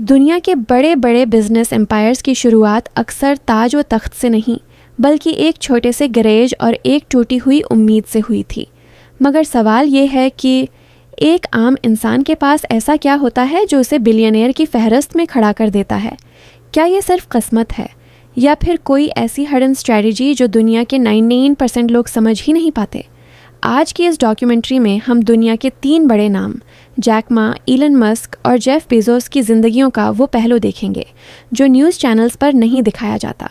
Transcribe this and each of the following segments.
दुनिया के बड़े बड़े बिजनेस एम्पायर्स की शुरुआत अक्सर ताज व तख्त से नहीं बल्कि एक छोटे से गैरेज और एक टूटी हुई उम्मीद से हुई थी। मगर सवाल ये है कि एक आम इंसान के पास ऐसा क्या होता है जो उसे बिलियनियर की फहरिस्त में खड़ा कर देता है? क्या ये सिर्फ किस्मत है या फिर कोई ऐसी हिडन स्ट्रैटेजी जो दुनिया के 99% लोग समझ ही नहीं पाते? आज की इस डॉक्यूमेंट्री में हम दुनिया के 3 बड़े नाम जैक मा, इलन मस्क और जेफ बेजोस की ज़िंदगियों का वो पहलू देखेंगे जो न्यूज़ चैनल्स पर नहीं दिखाया जाता।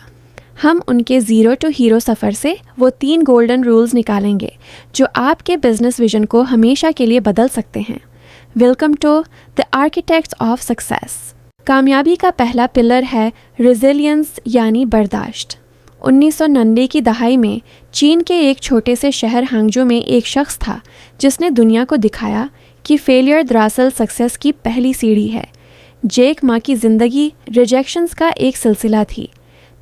हम उनके ज़ीरो टू हीरो सफ़र से वो 3 गोल्डन रूल्स निकालेंगे जो आपके बिजनेस विजन को हमेशा के लिए बदल सकते हैं। Welcome to the architects of success. कामयाबी का पहला पिलर है रेजिलियंस यानी बर्दाश्त। 1990 की दहाई में चीन के एक छोटे से शहर हांगजो में एक शख्स था जिसने दुनिया को दिखाया कि फेलियर दरअसल सक्सेस की पहली सीढ़ी है। जेक मा की ज़िंदगी रिजेक्शंस का एक सिलसिला थी।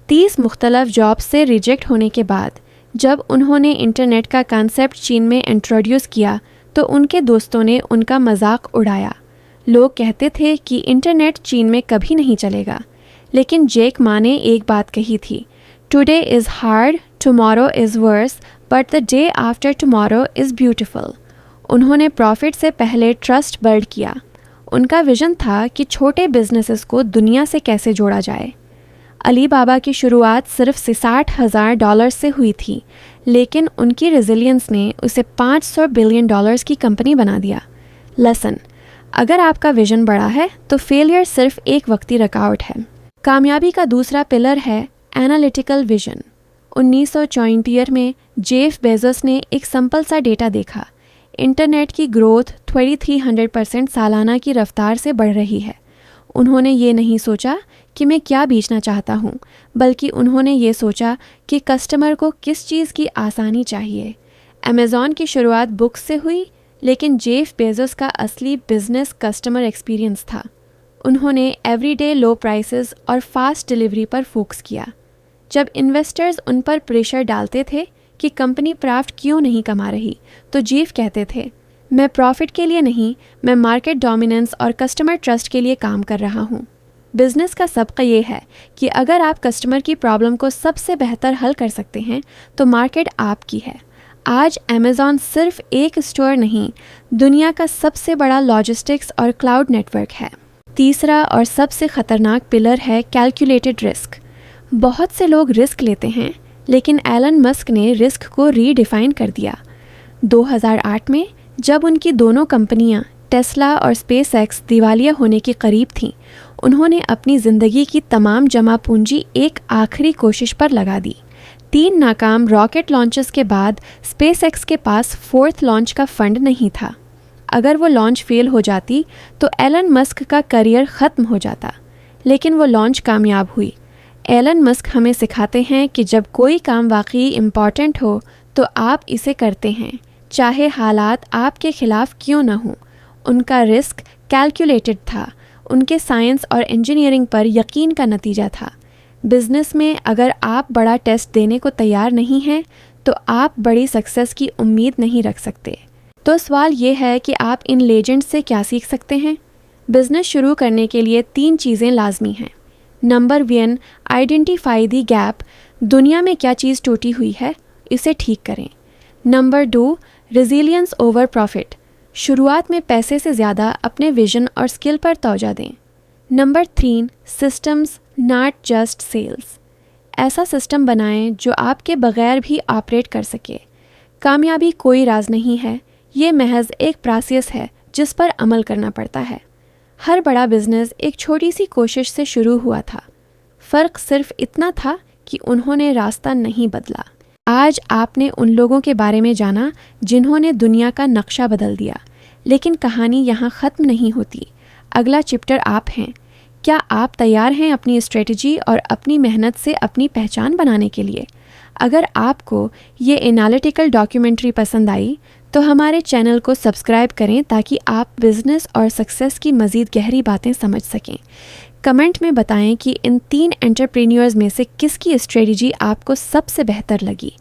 30 मुख्तलिफ जॉब से रिजेक्ट होने के बाद जब उन्होंने इंटरनेट का कॉन्सेप्ट चीन में इंट्रोड्यूस किया तो उनके दोस्तों ने उनका मजाक उड़ाया। लोग कहते थे कि इंटरनेट चीन में कभी नहीं चलेगा, लेकिन जेक मा ने एक बात कही थी, today is hard, tomorrow is verse, but the day after tomorrow is beautiful. उन्होंने प्रॉफिट से पहले ट्रस्ट बिल्ड किया। उनका विजन था कि छोटे बिजनेसेस को दुनिया से कैसे जोड़ा जाए। अली बाबा की शुरुआत सिर्फ $60,000 से हुई थी, लेकिन उनकी रेजिलियंस ने उसे $500 बिलियन की कंपनी बना दिया। लेसन, अगर आपका विजन बड़ा है तो फेलियर सिर्फ एक वक्ती रुकावट है। कामयाबी का दूसरा पिलर है एनालिटिकल विजन। 1974 में जेफ बेजोस ने एक सिंपल सा डेटा देखा। इंटरनेट की ग्रोथ 2300% सालाना की रफ्तार से बढ़ रही है। उन्होंने ये नहीं सोचा कि मैं क्या बेचना चाहता हूँ, बल्कि उन्होंने ये सोचा कि कस्टमर को किस चीज़ की आसानी चाहिए। अमेज़ॉन की शुरुआत बुक्स से हुई, लेकिन जेफ बेजोस का असली बिजनेस कस्टमर एक्सपीरियंस था। उन्होंने एवरीडे लो प्राइसेस और फास्ट डिलीवरी पर फोकस किया। जब इन्वेस्टर्स उन पर प्रेशर डालते थे कि कंपनी प्रॉफिट क्यों नहीं कमा रही, तो जेफ कहते थे, मैं प्रॉफिट के लिए नहीं, मैं मार्केट डोमिनेंस और कस्टमर ट्रस्ट के लिए काम कर रहा हूँ। बिजनेस का सबक ये है कि अगर आप कस्टमर की प्रॉब्लम को सबसे बेहतर हल कर सकते हैं तो मार्केट आपकी है। आज अमेज़ॉन सिर्फ एक स्टोर नहीं, दुनिया का सबसे बड़ा लॉजिस्टिक्स और क्लाउड नेटवर्क है। तीसरा और सबसे ख़तरनाक पिलर है कैलकुलेटेड रिस्क। बहुत से लोग रिस्क लेते हैं, लेकिन एलन मस्क ने रिस्क को रीडिफाइन कर दिया। 2008 में जब उनकी दोनों कंपनियां टेस्ला और स्पेसएक्स दिवालिया होने के करीब थीं, उन्होंने अपनी ज़िंदगी की तमाम जमा पूंजी एक आखिरी कोशिश पर लगा दी। 3 नाकाम रॉकेट लॉन्चेस के बाद स्पेसएक्स के पास 4th लॉन्च का फंड नहीं था। अगर वो लॉन्च फेल हो जाती तो एलन मस्क का करियर ख़त्म हो जाता, लेकिन वो लॉन्च कामयाब हुई। एलन मस्क हमें सिखाते हैं कि जब कोई काम वाकई इम्पॉर्टेंट हो तो आप इसे करते हैं, चाहे हालात आपके खिलाफ क्यों ना हो। उनका रिस्क कैलकुलेटेड था, उनके साइंस और इंजीनियरिंग पर यकीन का नतीजा था। बिजनेस में अगर आप बड़ा टेस्ट देने को तैयार नहीं हैं तो आप बड़ी सक्सेस की उम्मीद नहीं रख सकते। तो सवाल ये है कि आप इन लेजेंड्स से क्या सीख सकते हैं? बिजनेस शुरू करने के लिए 3 चीज़ें लाजमी हैं। Number 1, identify the gap. दुनिया में क्या चीज़ टूटी हुई है, इसे ठीक करें। Number 2, resilience over profit. शुरुआत में पैसे से ज़्यादा अपने विजन और स्किल पर तवज्जो दें। Number 3, systems not just sales. ऐसा सिस्टम बनाएं जो आपके बगैर भी ऑपरेट कर सके। कामयाबी कोई राज नहीं है, ये महज एक प्रोसेस है जिस पर अमल करना पड़ता है। हर बड़ा बिजनेस एक छोटी सी कोशिश से शुरू हुआ था। फ़र्क सिर्फ इतना था कि उन्होंने रास्ता नहीं बदला। आज आपने उन लोगों के बारे में जाना जिन्होंने दुनिया का नक्शा बदल दिया, लेकिन कहानी यहाँ ख़त्म नहीं होती। अगला चैप्टर आप हैं। क्या आप तैयार हैं अपनी स्ट्रेटजी और अपनी मेहनत से अपनी पहचान बनाने के लिए? अगर आपको ये एनालिटिकल डॉक्यूमेंट्री पसंद आई तो हमारे चैनल को सब्सक्राइब करें ताकि आप बिजनेस और सक्सेस की मज़ीद गहरी बातें समझ सकें। कमेंट में बताएं कि इन 3 एंटरप्रेन्योर्स में से किसकी स्ट्रेटजी आपको सबसे बेहतर लगी।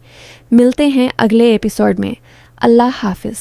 मिलते हैं अगले एपिसोड में। अल्लाह हाफिज़।